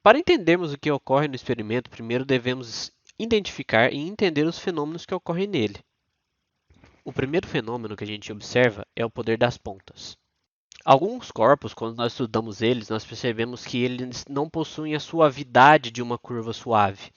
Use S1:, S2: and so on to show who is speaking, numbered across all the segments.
S1: Para entendermos o que ocorre no experimento, primeiro devemos identificar e entender os fenômenos que ocorrem nele. O primeiro fenômeno que a gente observa é o poder das pontas. Alguns corpos, quando nós estudamos eles, nós percebemos que eles não possuem a suavidade de uma curva suave.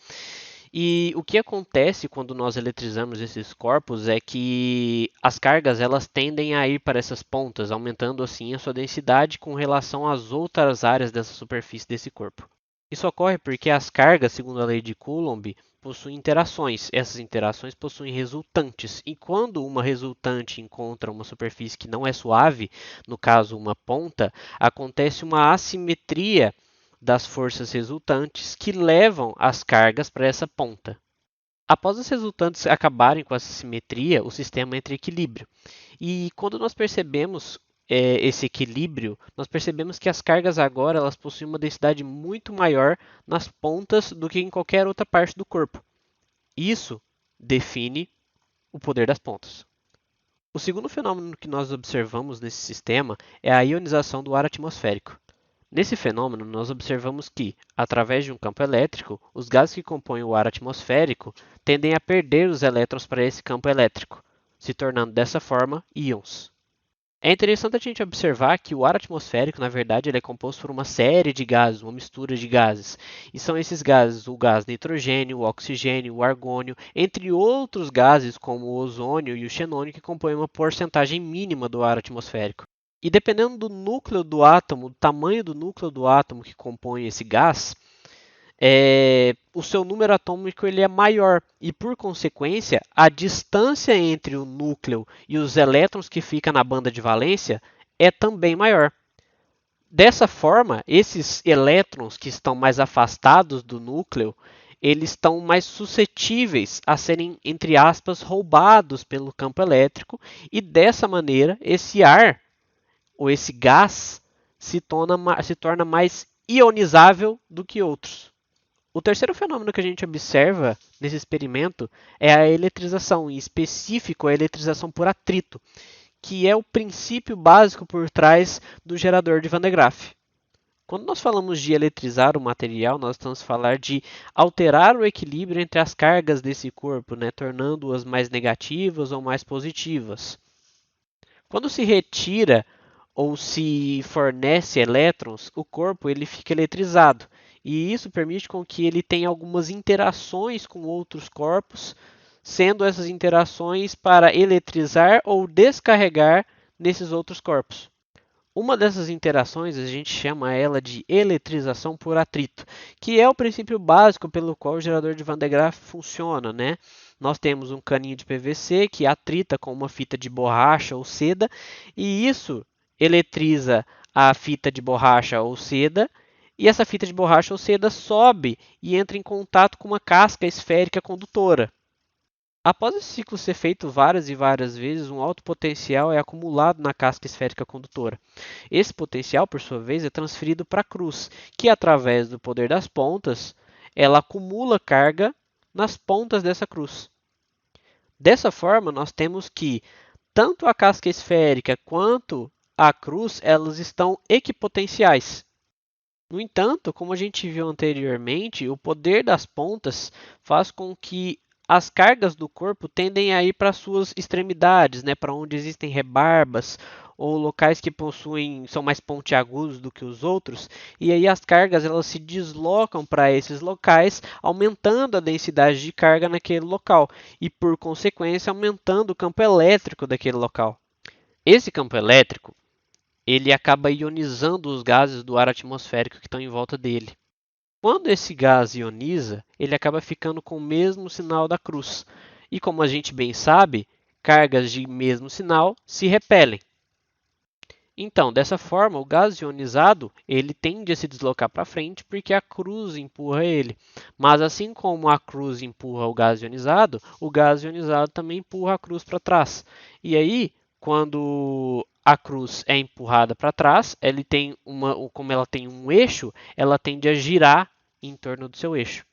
S1: E o que acontece quando nós eletrizamos esses corpos é que as cargas elas tendem a ir para essas pontas, aumentando assim a sua densidade com relação às outras áreas dessa superfície desse corpo. Isso ocorre porque as cargas, segundo a lei de Coulomb, possuem interações. Essas interações possuem resultantes. E quando uma resultante encontra uma superfície que não é suave, no caso uma ponta, acontece uma assimetria das forças resultantes que levam as cargas para essa ponta. Após as resultantes acabarem com essa simetria, o sistema entra em equilíbrio. E quando nós percebemos esse equilíbrio, nós percebemos que as cargas agora elas possuem uma densidade muito maior nas pontas do que em qualquer outra parte do corpo. Isso define o poder das pontas. O segundo fenômeno que nós observamos nesse sistema é a ionização do ar atmosférico. Nesse fenômeno, nós observamos que, através de um campo elétrico, os gases que compõem o ar atmosférico tendem a perder os elétrons para esse campo elétrico, se tornando dessa forma íons. É interessante a gente observar que o ar atmosférico, na verdade, ele é composto por uma série de gases, uma mistura de gases. E são esses gases, o gás nitrogênio, o oxigênio, o argônio, entre outros gases como o ozônio e o xenônio, que compõem uma porcentagem mínima do ar atmosférico. E dependendo do núcleo do átomo, do tamanho do núcleo do átomo que compõe esse gás, o seu número atômico ele é maior e, por consequência, a distância entre o núcleo e os elétrons que fica na banda de valência é também maior. Dessa forma, esses elétrons que estão mais afastados do núcleo, eles estão mais suscetíveis a serem, entre aspas, roubados pelo campo elétrico e dessa maneira esse ar ou esse gás se torna mais ionizável do que outros. O terceiro fenômeno que a gente observa nesse experimento é a eletrização, em específico a eletrização por atrito, que é o princípio básico por trás do gerador de Van de Graaff. Quando nós falamos de eletrizar o material, nós estamos a falar de alterar o equilíbrio entre as cargas desse corpo, né, tornando-as mais negativas ou mais positivas. Quando se retira ou se fornece elétrons, o corpo ele fica eletrizado. E isso permite com que ele tenha algumas interações com outros corpos, sendo essas interações para eletrizar ou descarregar nesses outros corpos. Uma dessas interações a gente chama ela de eletrização por atrito, que é o princípio básico pelo qual o gerador de Van de Graaff funciona, né? Nós temos um caninho de PVC que atrita com uma fita de borracha ou seda, e isso eletriza a fita de borracha ou seda, e essa fita de borracha ou seda sobe e entra em contato com uma casca esférica condutora. Após esse ciclo ser feito várias e várias vezes, um alto potencial é acumulado na casca esférica condutora. Esse potencial, por sua vez, é transferido para a cruz, que através do poder das pontas, ela acumula carga nas pontas dessa cruz. Dessa forma, nós temos que tanto a casca esférica quanto a cruz, elas estão equipotenciais. No entanto, como a gente viu anteriormente, o poder das pontas faz com que as cargas do corpo tendem a ir para suas extremidades, né, para onde existem rebarbas ou locais que são mais pontiagudos do que os outros, e aí as cargas elas se deslocam para esses locais, aumentando a densidade de carga naquele local e, por consequência, aumentando o campo elétrico daquele local. Esse campo elétrico ele acaba ionizando os gases do ar atmosférico que estão em volta dele. Quando esse gás ioniza, ele acaba ficando com o mesmo sinal da cruz. E como a gente bem sabe, cargas de mesmo sinal se repelem. Então, dessa forma, o gás ionizado ele tende a se deslocar para frente porque a cruz empurra ele. Mas assim como a cruz empurra o gás ionizado também empurra a cruz para trás. E aí, quando a cruz é empurrada para trás, como ela tem um eixo, ela tende a girar em torno do seu eixo.